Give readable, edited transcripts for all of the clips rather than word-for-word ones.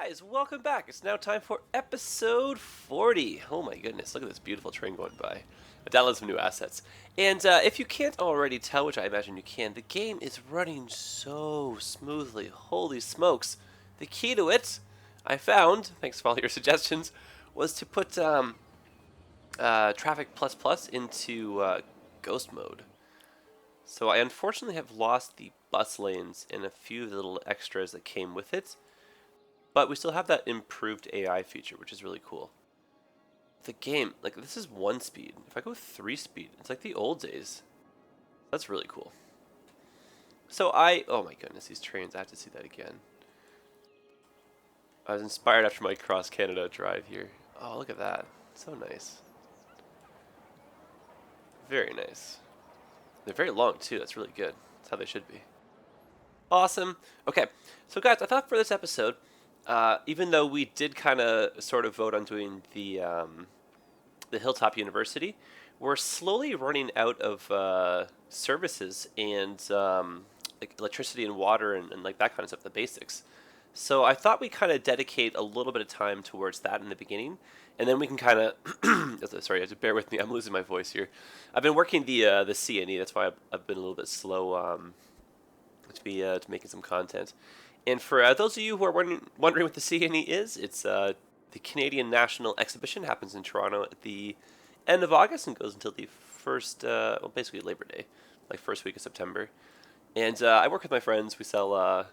Guys, welcome back. It's now time for episode 40. Oh my goodness, look at this beautiful train going by. I downloaded some new assets. And if you can't already tell, which I imagine you can, the game is running so smoothly. Holy smokes. The key to it, I found, thanks for all your suggestions, was to put Traffic Plus Plus into Ghost Mode. So I unfortunately have lost the bus lanes and a few of the little extras that came with it. But we still have that improved AI feature, which is really cool. The game, like, this is 1 speed. If I go 3 speed, it's like the old days. That's really cool. So oh my goodness, these trains, I have to see that again. I was inspired after my cross Canada drive here. Oh, look at that. So nice. Very nice. They're very long too, that's really good. That's how they should be. Awesome. Okay, so guys, I thought for this episode, even though we did kind of sort of vote on doing the Hilltop University, we're slowly running out of services and like electricity and water and like that kind of stuff, the basics. So I thought we kind of dedicate a little bit of time towards that in the beginning, and then we can kind of sorry, you have to bear with me. I'm losing my voice here. I've been working the CNE. That's why I've been a little bit slow to making some content. And for those of you who are wondering what the CNE is, it's the Canadian National Exhibition. Happens in Toronto at the end of August and goes until the first, well, basically Labor Day, like first week of September. And I work with my friends. We sell kind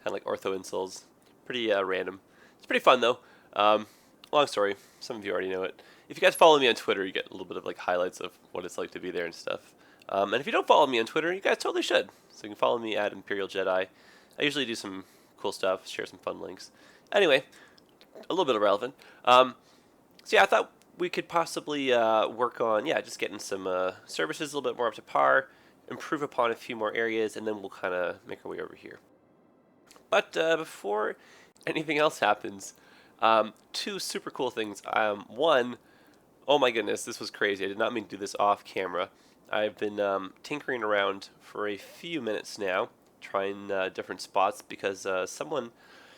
of like ortho insoles. Pretty random. It's pretty fun though. Long story. Some of you already know it. If you guys follow me on Twitter, you get a little bit of like highlights of what it's like to be there and stuff. And if you don't follow me on Twitter, you guys totally should. So you can follow me at ImperialJedi. I usually do some cool stuff, share some fun links. Anyway, a little bit irrelevant. So yeah, I thought we could possibly work on, just getting some services a little bit more up to par, improve upon a few more areas, and then we'll kind of make our way over here. But before anything else happens, 2 super cool things. One, oh my goodness, this was crazy. I did not mean to do this off camera. I've been tinkering around for a few minutes now, trying different spots because someone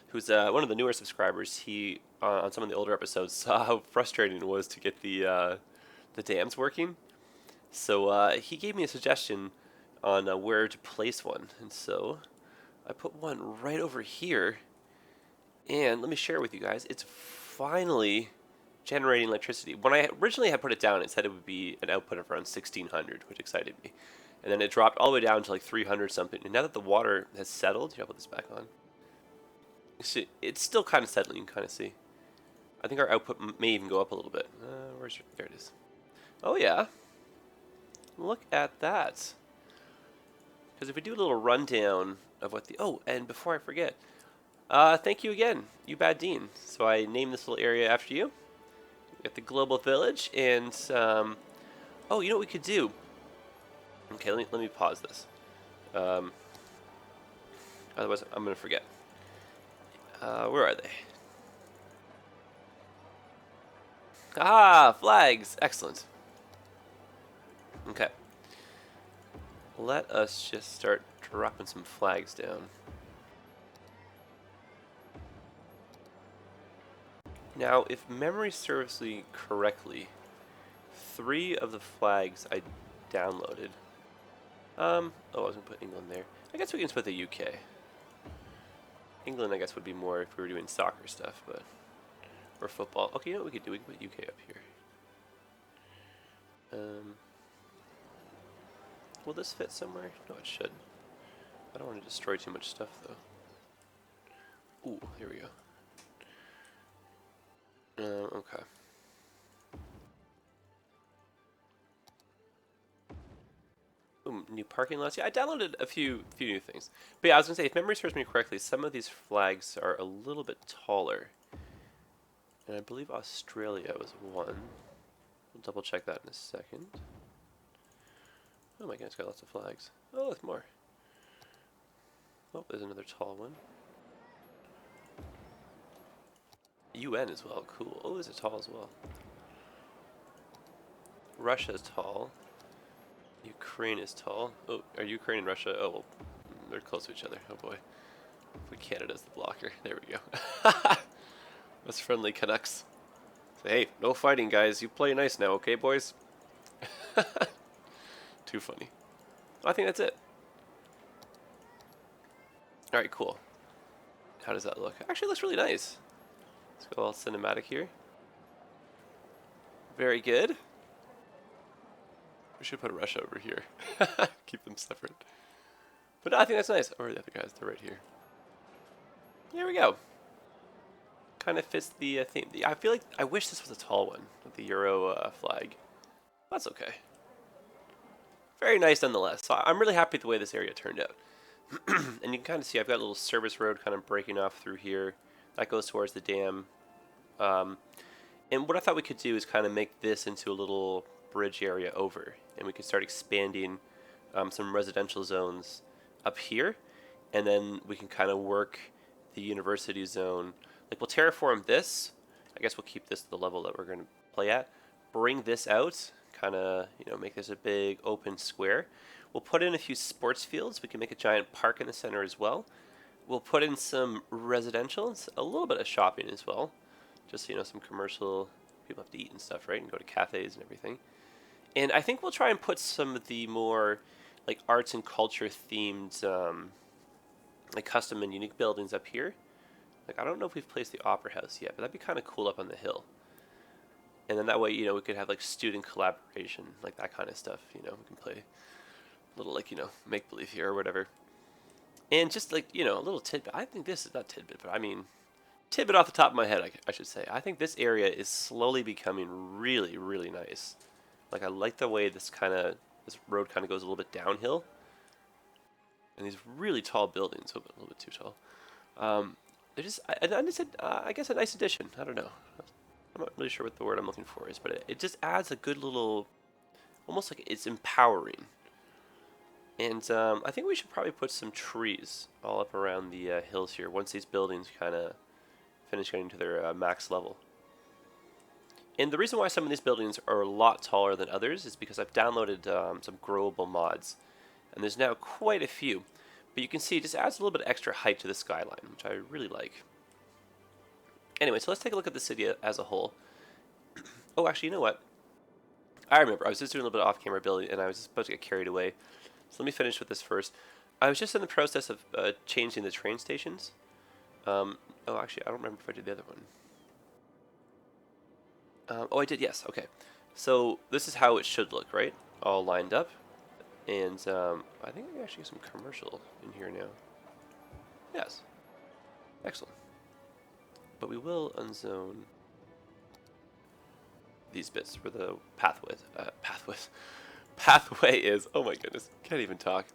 who's one of the newer subscribers, he on some of the older episodes saw how frustrating it was to get the dams working. So he gave me a suggestion on where to place one, and so I put one right over here. And let me share with you guys, it's finally generating electricity. When I originally had put it down, it said it would be an output of around 1600, which excited me. And then it dropped all the way down to like 300 something. And now that the water has settled, here, I'll put this back on. See, it's still kind of settling, you can kind of see. I think our output may even go up a little bit. There it is. Oh yeah. Look at that. Because if we do a little rundown of what oh, and before I forget, thank you again, you bad Dean. So I named this little area after you. We got the Global Village, and oh, you know what we could do? Okay, let me pause this. Otherwise, I'm gonna forget. Where are they? Ah, flags! Excellent. Okay. Let us just start dropping some flags down. Now, if memory serves me correctly, 3 of the flags I downloaded. Oh, I was gonna put England there. I guess we can just put the UK. England, I guess, would be more if we were doing soccer stuff, but or football. Okay, you know what we could do? We can put UK up here. Will this fit somewhere? No, it should. I don't want to destroy too much stuff, though. Ooh, here we go. Okay. Ooh, new parking lots. Yeah, I downloaded a few new things. But yeah, I was gonna say, if memory serves me correctly, some of these flags are a little bit taller. And I believe Australia was one. We'll double check that in a second. Oh my god, it's got lots of flags. Oh, there's more. Oh, there's another tall one. UN as well, cool. Oh, there's a tall as well. Russia's tall. Ukraine is tall. Oh, are Ukraine and Russia? Oh, well, they're close to each other. Oh boy. Canada's the blocker. There we go. Us friendly Canucks. Say, hey, no fighting, guys. You play nice now, okay, boys? Too funny. I think that's it. All right, cool. How does that look? Actually, it looks really nice. Let's go all cinematic here. Very good. We should put Russia over here. Keep them separate. But no, I think that's nice. Or the other guys, they're right here. There we go. Kind of fits the theme. I feel like I wish this was a tall one with the Euro flag. That's okay. Very nice nonetheless. So I'm really happy with the way this area turned out. And you can kind of see I've got a little service road kind of breaking off through here. That goes towards the dam. And what I thought we could do is kind of make this into a little bridge area over. And we could start expanding some residential zones up here. And then we can kind of work the university zone. Like we'll terraform this. I guess we'll keep this the level that we're going to play at. Bring this out. Kind of, make this a big open square. We'll put in a few sports fields. We can make a giant park in the center as well. We'll put in some residential, a little bit of shopping as well. Just so some commercial, people have to eat and stuff, right? And go to cafes and everything. And I think we'll try and put some of the more like arts and culture themed, like custom and unique buildings up here. Like I don't know if we've placed the Opera House yet, but that'd be kind of cool up on the hill. And then that way, we could have like student collaboration, like that kind of stuff. We can play a little like make believe here or whatever. And just like a little tidbit. I think this is not tidbit, but I mean tidbit off the top of my head, I should say. I think this area is slowly becoming really, really nice. Like I like the way this road kind of goes a little bit downhill. And these really tall buildings, a little bit too tall. They're just, I guess, a nice addition. I don't know. I'm not really sure what the word I'm looking for is, but it just adds a good little, almost like it's empowering. And I think we should probably put some trees all up around the hills here once these buildings kind of finish getting to their max level. And the reason why some of these buildings are a lot taller than others is because I've downloaded some growable mods. And there's now quite a few. But you can see it just adds a little bit of extra height to the skyline, which I really like. Anyway, so let's take a look at the city as a whole. Oh, actually, you know what? I remember. I was just doing a little bit of off-camera building, and I was just about to get carried away. So let me finish with this first. I was just in the process of changing the train stations. Oh, actually, I don't remember if I did the other one. Oh, I did, yes. Okay. So this is how it should look, right? All lined up. And I think we actually get some commercial in here now. Yes. Excellent. But we will unzone these bits where the pathway is. Oh my goodness, can't even talk.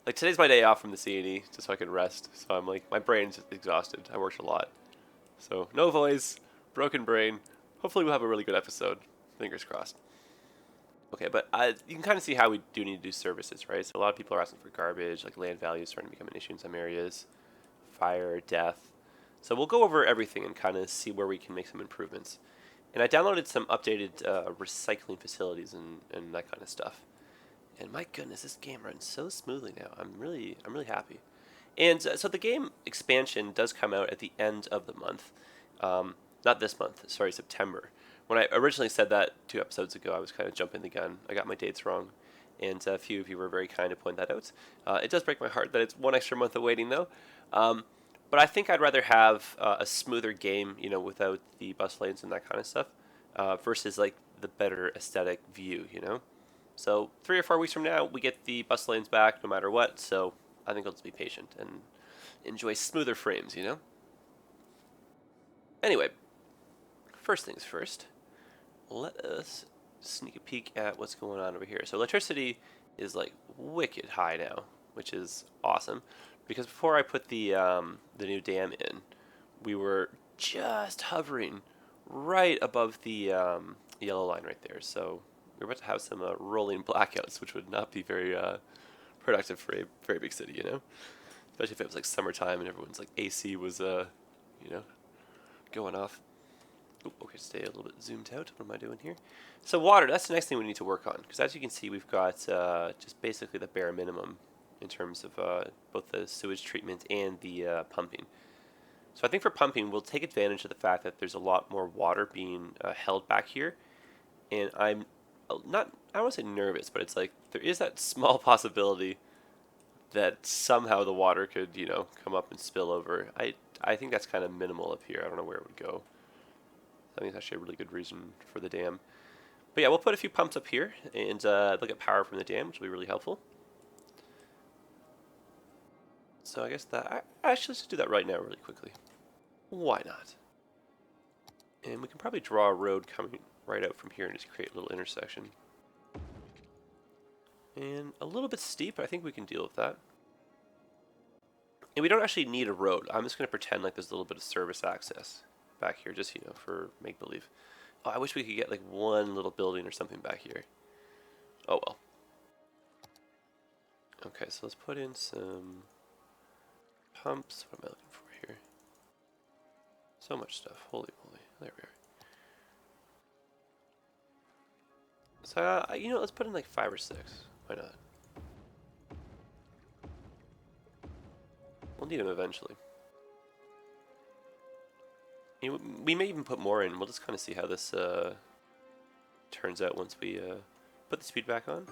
Like today's my day off from the CNE, just so I can rest. So I'm like, my brain's just exhausted. I worked a lot. So no voice, broken brain. Hopefully we'll have a really good episode. Fingers crossed. Okay, but you can kind of see how we do need to do services, right? So a lot of people are asking for garbage, like land value is starting to become an issue in some areas. Fire, death. So we'll go over everything and kind of see where we can make some improvements. And I downloaded some updated recycling facilities and that kind of stuff. And my goodness, this game runs so smoothly now. I'm really happy. And so the game expansion does come out at the end of the month. Not this month, sorry, September. When I originally said that 2 episodes ago, I was kind of jumping the gun. I got my dates wrong. And a few of you were very kind to point that out. It does break my heart that it's 1 extra month of waiting, though. But I think I'd rather have a smoother game, without the bus lanes and that kind of stuff, versus like the better aesthetic view, So 3 or 4 weeks from now, we get the bus lanes back no matter what. So I think I'll just be patient and enjoy smoother frames, Anyway, first things first, let us sneak a peek at what's going on over here. So electricity is like wicked high now, which is awesome. Because before I put the new dam in, we were just hovering right above the yellow line right there. So we're about to have some rolling blackouts, which would not be very productive for a very big city, Especially if it was like summertime and everyone's like AC was, going off. Ooh, okay, stay a little bit zoomed out. What am I doing here? So water, that's the next thing we need to work on. Because as you can see, we've got just basically the bare minimum in terms of both the sewage treatment and the pumping. So I think for pumping, we'll take advantage of the fact that there's a lot more water being held back here, and I'm not, I don't want to say nervous, but it's like there is that small possibility that somehow the water could, you know, come up and spill over. I think that's kind of minimal up here. I don't know where it would go. I think it's actually a really good reason for the dam. But yeah, we'll put a few pumps up here, and they'll get power from the dam, which will be really helpful. So I guess that, actually, let's do that right now really quickly. Why not? And we can probably draw a road coming right out from here and just create a little intersection. And a little bit steep, I think we can deal with that. And we don't actually need a road. I'm just going to pretend like there's a little bit of service access back here, just, you know, for make-believe. Oh, I wish we could get like one little building or something back here. Oh well. Okay, so let's put in some pumps. What am I looking for here? So much stuff. Holy moly. There we are. So, you know, let's put in like 5 or 6. Why not? We'll need them eventually. You know, we may even put more in. We'll just kind of see how this turns out once we put the speed back on.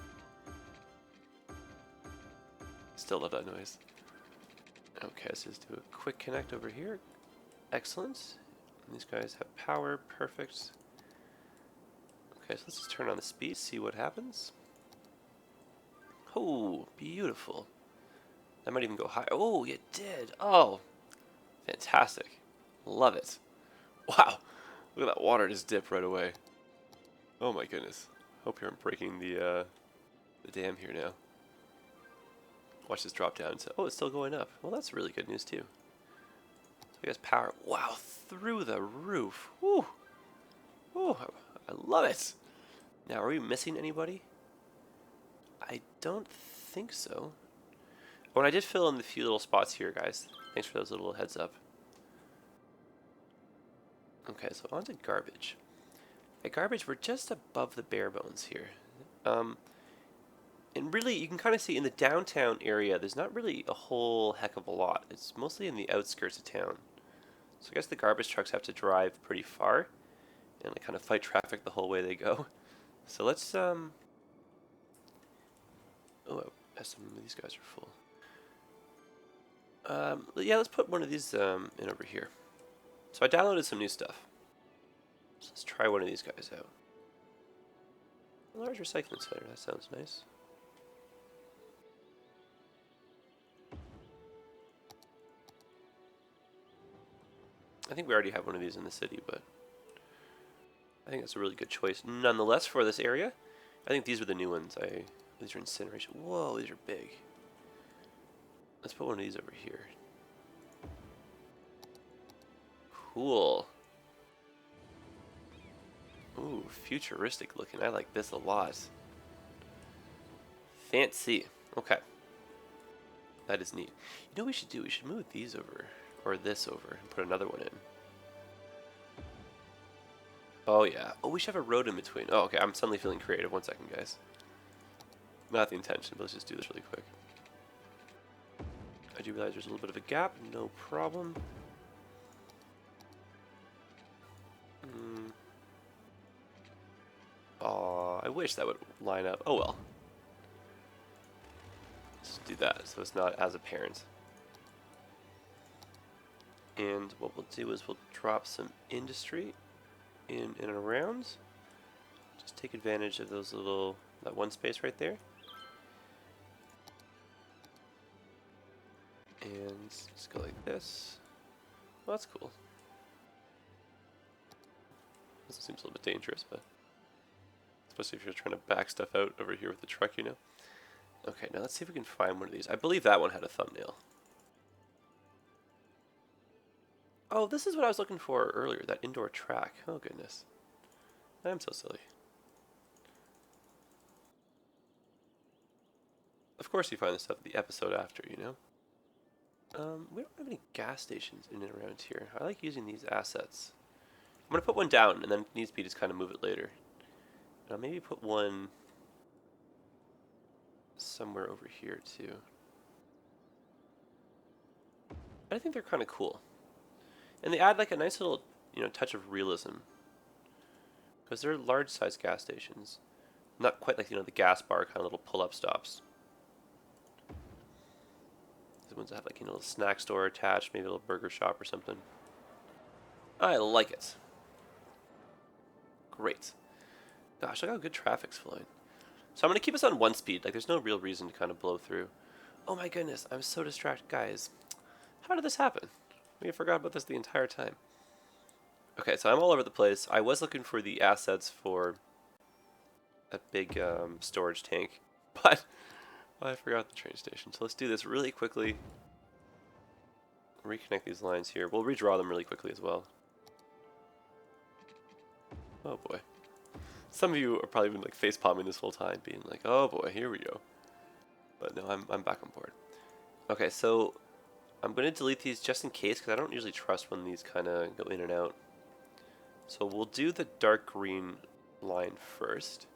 Still love that noise. Okay, so let's do a quick connect over here. Excellent. And these guys have power. Perfect. Okay, so let's just turn on the speed, see what happens. Oh, beautiful. That might even go higher. Oh, it did. Oh, fantastic. Love it. Wow. Look at that water just dip right away. Oh my goodness. Hope you're breaking the dam here now. Watch this drop down. So, oh, it's still going up. Well, that's really good news too. So I guess power. Wow, through the roof. Woo. Woo. I love it. Now, are we missing anybody? I don't think so. Oh, and I did fill in the few little spots here, guys. Thanks for those little heads up. Okay, so on to garbage. At garbage, we're just above the bare bones here. And really, you can kind of see in the downtown area, there's not really a whole heck of a lot. It's mostly in the outskirts of town. So I guess the garbage trucks have to drive pretty far and like kind of fight traffic the whole way they go. So let's, oh, some of these guys are full. Yeah, let's put one of these in over here. So I downloaded some new stuff. So let's try one of these guys out. A large recycling center, that sounds nice. I think we already have one of these in the city, but I think that's a really good choice. Nonetheless, for this area, I think these are the new ones. These are incineration. Whoa, these are big. Let's put one of these over here. Cool. Ooh, futuristic looking. I like this a lot. Fancy. Okay. That is neat. You know what we should do? We should move these over, or this over, and put another one in. Oh yeah. Oh, we should have a road in between. Oh, okay. I'm suddenly feeling creative. 1 second, guys. Not the intention, but let's just do this really quick. I do realize there's a little bit of a gap. No problem. Oh, I wish that would line up. Oh well. Let's do that so it's not as apparent. And what we'll do is we'll drop some industry in and around. Just take advantage of those little, that one space right there. And let's go like this. Well, that's cool. This seems a little bit dangerous, but especially if you're trying to back stuff out over here with the truck, you know. Okay, now let's see if we can find one of these. I believe that one had a thumbnail. Oh, this is what I was looking for earlier, that indoor track. Oh, goodness. I'm so silly. Of course you find this stuff the episode after, you know. We don't have any gas stations in and around here. I like using these assets. I'm going to put one down, and then if needs be, just kind of move it later. And I'll maybe put one somewhere over here, too. I think they're kind of cool. And they add like a nice little, touch of realism. Because they're large-sized gas stations. Not quite like, the gas bar kind of little pull-up stops. These ones have like, a little snack store attached, maybe a little burger shop or something. I like it. Great. Gosh, look how good traffic's flowing. So I'm going to keep us on 1 speed. Like, there's no real reason to kind of blow through. Oh my goodness, I'm so distracted. Guys, how did this happen? We forgot about this the entire time. Okay, so I'm all over the place. I was looking for the assets for a big storage tank, but I forgot the train station. So let's do this really quickly. Reconnect these lines here. We'll redraw them really quickly as well. Oh boy. Some of you are probably been like face palming this whole time, being like, "Oh boy, here we go." But no, I'm back on board. Okay, so I'm going to delete these just in case, because I don't usually trust when these kind of go in and out. So we'll do the dark green line first.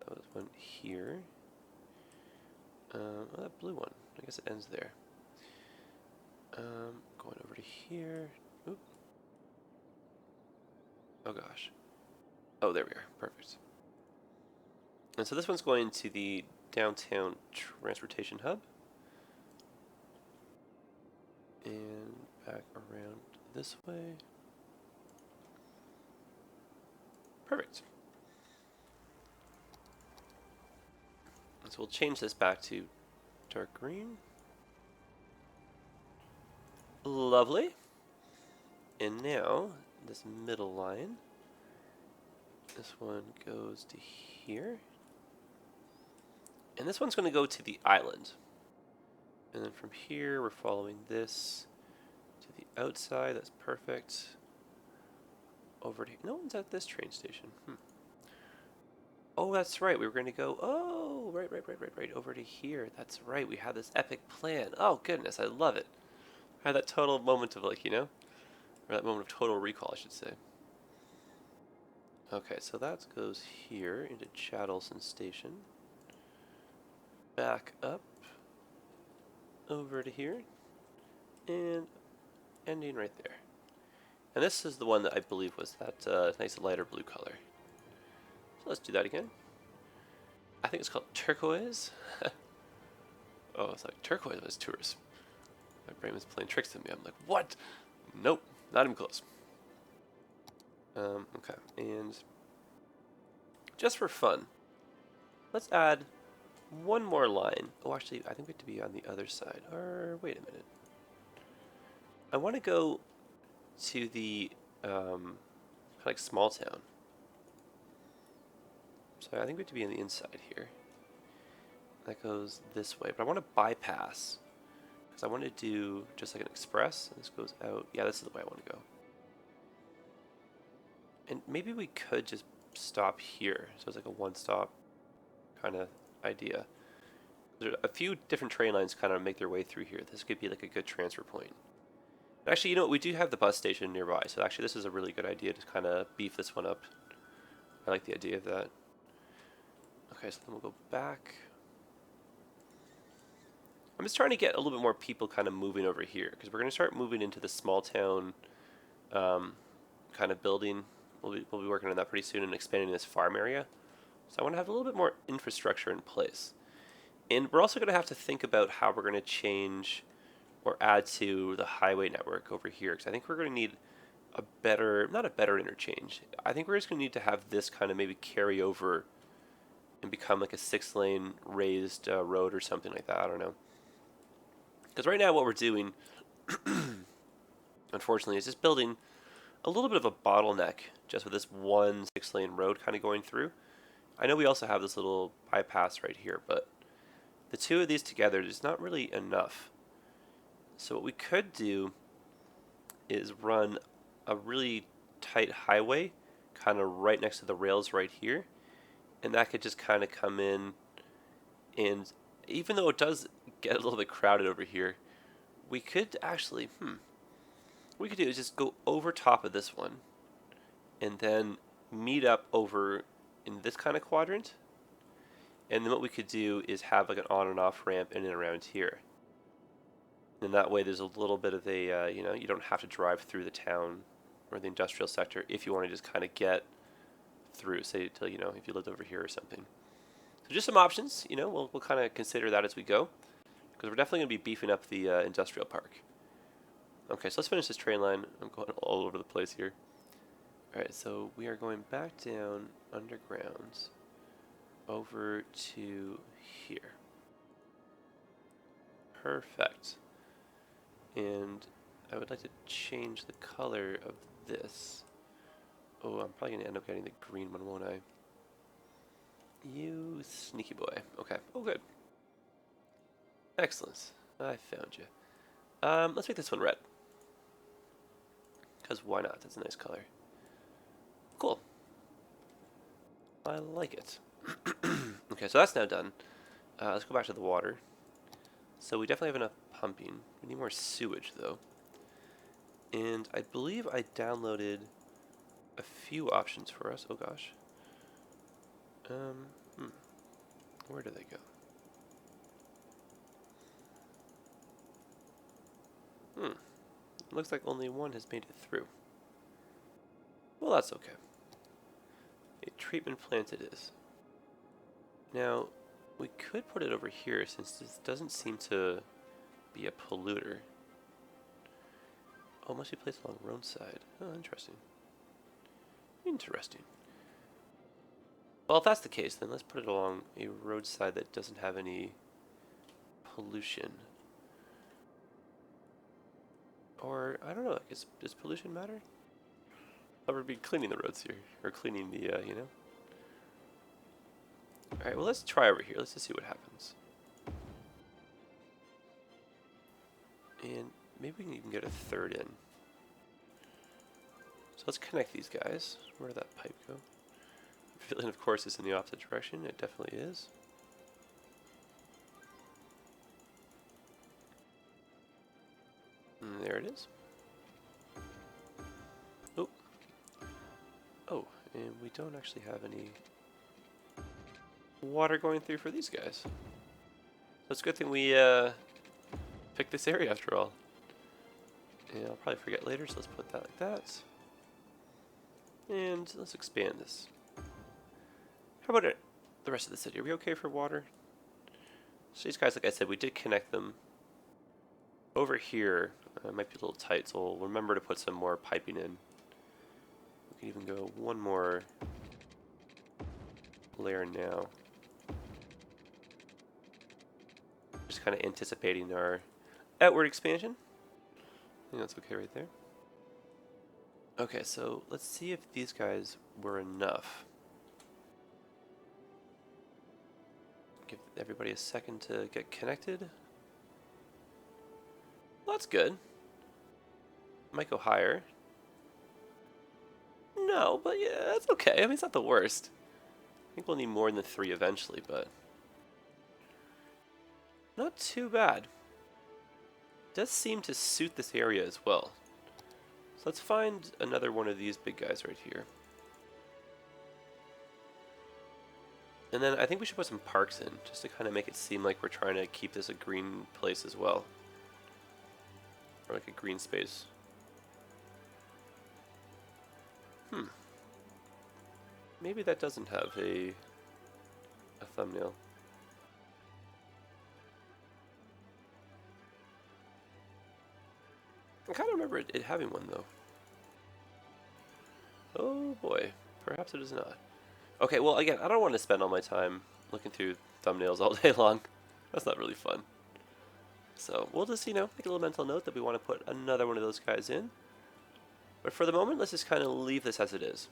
That was one here. Oh, that blue one. I guess it ends there. Going over to here. Oop. Oh gosh. Oh, there we are. Perfect. And so this one's going to the downtown transportation hub. And back around this way. Perfect. So we'll change this back to dark green. Lovely. And now, this middle line, this one goes to here. And this one's going to go to the island. And then from here, we're following this to the outside. That's perfect. Over to... No one's at this train station. Oh, that's right. We were going to go... Oh, right. Over to here. That's right. We had this epic plan. Oh, goodness. I love it. I had that total moment of like, or that moment of total recall, I should say. Okay, so that goes here into Chattelson Station. Back up. Over to here. And ending right there. And this is the one that I believe was that nice lighter blue color. So let's do that again. I think it's called turquoise. Oh, it's like turquoise was tourists. My brain was playing tricks on me. I'm like, what? Nope, not even close. Okay, and just for fun, let's add one more line. Oh, actually, I think we have to be on the other side. Or, wait a minute. I want to go to the, like, small town. So I think we have to be on the inside here. That goes this way, but I want to bypass. Because I want to do just like an express, and this goes out. Yeah, this is the way I want to go. And maybe we could just stop here, so it's like a one-stop kind of idea. There a few different train lines kind of make their way through here. This could be like a good transfer point. And actually, you know what? We do have the bus station nearby, so actually this is a really good idea to kind of beef this one up. I like the idea of that. Okay, so then we'll go back. I'm just trying to get a little bit more people kind of moving over here, because we're going to start moving into the small town kind of building. We'll be working on that pretty soon and expanding this farm area. So I want to have a little bit more infrastructure in place. And we're also going to have to think about how we're going to change or add to the highway network over here, because I think we're going to need a better, not a better interchange. I think we're just going to need to have this kind of maybe carry over and become like a 6-lane raised road or something like that. I don't know. Because right now what we're doing, unfortunately, is just building a little bit of a bottleneck just with this one 6-lane road kind of going through. I know we also have this little bypass right here, but the two of these together is not really enough. So what we could do is run a really tight highway kind of right next to the rails right here. And that could just kind of come in, and even though it does get a little bit crowded over here, we could actually, what we could do is just go over top of this one and then meet up over in this kind of quadrant. And then what we could do is have like an on and off ramp in and around here. And that way there's a little bit of a, you know, you don't have to drive through the town or the industrial sector if you want to just kind of get through, say, to, you know, if you lived over here or something. So just some options, you know, we'll kind of consider that as we go, because we're definitely going to be beefing up the industrial park. Okay, so let's finish this train line. I'm going all over the place here. Alright, so we are going back down underground over to here. Perfect. And I would like to change the color of this. Oh, I'm probably going to end up getting the green one, won't I? You sneaky boy. Okay. Oh, good. Excellent. I found you. Let's make this one red. Because why not? That's a nice color. Cool. I like it. Okay, so that's now done. Let's go back to the water. So we definitely have enough pumping. We need more sewage, though. And I believe I downloaded a few options for us. Oh, gosh. Where do they go? Looks like only one has made it through. Well, that's okay. A treatment plant it is. Now, we could put it over here since this doesn't seem to be a polluter. Oh, must be placed along the roadside. Oh, interesting. Interesting. Well, if that's the case, then let's put it along a roadside that doesn't have any pollution. Or, I don't know, does pollution matter? I would be cleaning the roads here, or cleaning the, you know? Alright, well, let's try over here. Let's just see what happens. And maybe we can even get a third in. So let's connect these guys. Where did that pipe go? And of course, it's in the opposite direction. It definitely is. And there it is. Oh. Oh, and we don't actually have any water going through for these guys. So it's a good thing we picked this area after all. And I'll probably forget later, so let's put that like that. And let's expand this. How about the rest of the city? Are we okay for water? So these guys, like I said, we did connect them. Over here, it might be a little tight, so we'll remember to put some more piping in. We can even go one more layer now. Just kind of anticipating our outward expansion. I think that's okay right there. Okay, so let's see if these guys were enough. Give everybody a second to get connected. Well, that's good. Might go higher. No, but yeah, that's okay. I mean, it's not the worst. I think we'll need more than 3 eventually, but not too bad. Does seem to suit this area as well. So let's find another one of these big guys right here. And then I think we should put some parks in, just to kind of make it seem like we're trying to keep this a green place as well. Or like a green space. Maybe that doesn't have a thumbnail. I kind of remember it having one though. Oh boy, perhaps it is not. Okay, well again, I don't want to spend all my time looking through thumbnails all day long. That's not really fun. So we'll just, you know, make a little mental note that we want to put another one of those guys in. But for the moment, let's just kind of leave this as it is.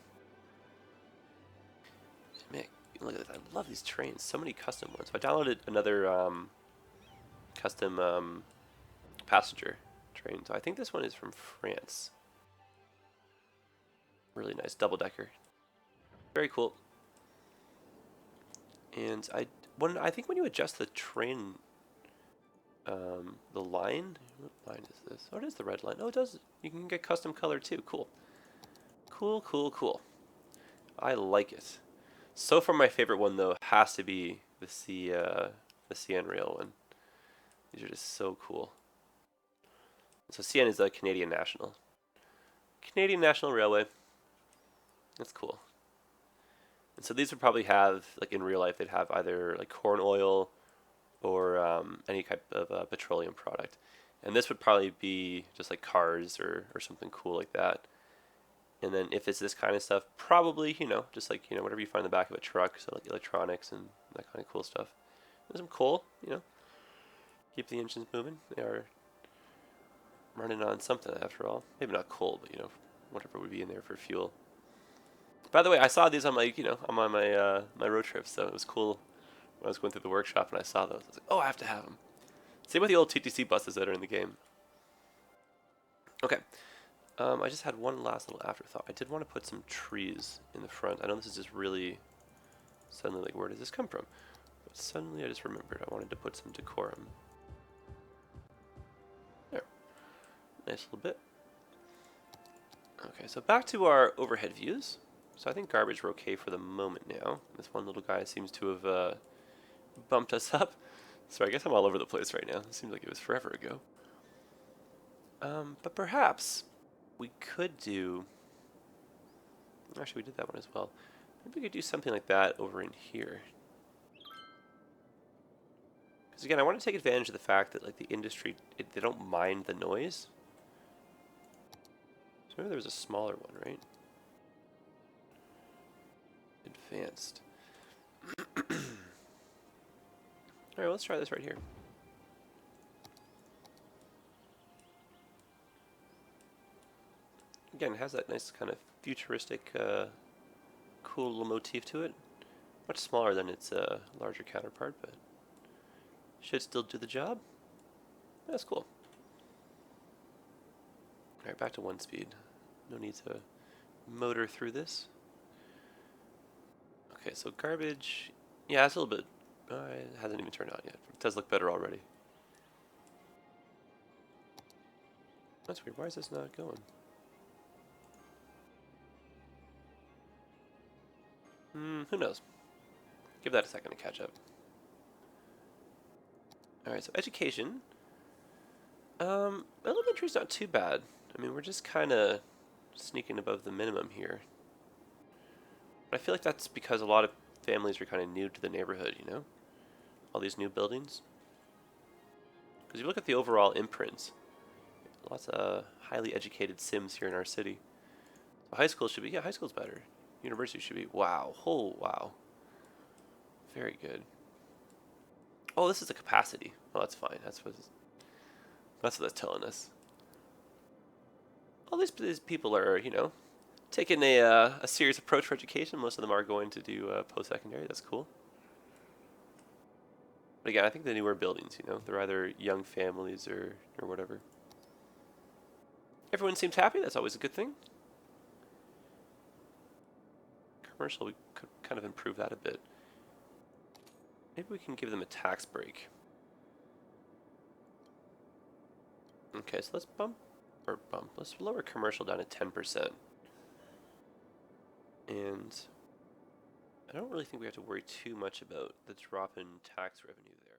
Man, look at that. I love these trains. So many custom ones. I downloaded another custom passenger train. So I think this one is from France. Really nice. Double-decker. Very cool. And I think when you adjust the train, the line, what line is this? Oh, it is the red line. Oh, it does. You can get custom color too. Cool. Cool, cool, cool. I like it. So far, my favorite one though has to be the CN rail one. These are just so cool. So CN is the Canadian National. Canadian National Railway. That's cool. And so these would probably have, like in real life, they'd have either like corn oil or any type of petroleum product. And this would probably be just like cars or something cool like that. And then if it's this kind of stuff, probably, just like, whatever you find in the back of a truck, so like electronics and that kind of cool stuff. There's some coal, keep the engines moving. They are running on something after all. Maybe not coal, but, whatever would be in there for fuel. By the way, I saw these on my, I'm on my my road trip, so it was cool when I was going through the workshop and I saw those. I was like, oh, I have to have them. Same with the old TTC buses that are in the game. Okay. I just had one last little afterthought. I did want to put some trees in the front. I know this is just really suddenly like, where does this come from? But suddenly I just remembered I wanted to put some decorum. There. Nice little bit. Okay, so back to our overhead views. So I think garbage we're okay for the moment now. This one little guy seems to have bumped us up. So I guess I'm all over the place right now. It seems like it was forever ago. But perhaps we could do... Actually, we did that one as well. Maybe we could do something like that over in here. Because again, I want to take advantage of the fact that like the industry, they don't mind the noise. So maybe there was a smaller one, right? Advanced. Alright, let's try this right here. Again, it has that nice kind of futuristic, cool little motif to it. Much smaller than its larger counterpart, but should still do the job. That's cool. Alright, back to 1 speed. No need to motor through this. Okay, so garbage. Yeah, it's a little bit... it hasn't even turned on yet. It does look better already. That's weird. Why is this not going? Who knows? Give that a second to catch up. Alright, so education. Elementary's not too bad. I mean, we're just kind of sneaking above the minimum here. But I feel like that's because a lot of families are kind of new to the neighborhood, All these new buildings. Because you look at the overall imprints, lots of highly educated Sims here in our city. So high school should be, high school's better. University should be, wow, oh, wow. Very good. Oh, this is the capacity. Oh, that's fine. That's what that's telling us. All these people are, taking a serious approach for education. Most of them are going to do post-secondary. That's cool. But again, I think the newer buildings, they're either young families or whatever. Everyone seems happy. That's always a good thing. Commercial, we could kind of improve that a bit. Maybe we can give them a tax break. Okay, so let's let's lower commercial down to 10%. And I don't really think we have to worry too much about the drop in tax revenue there.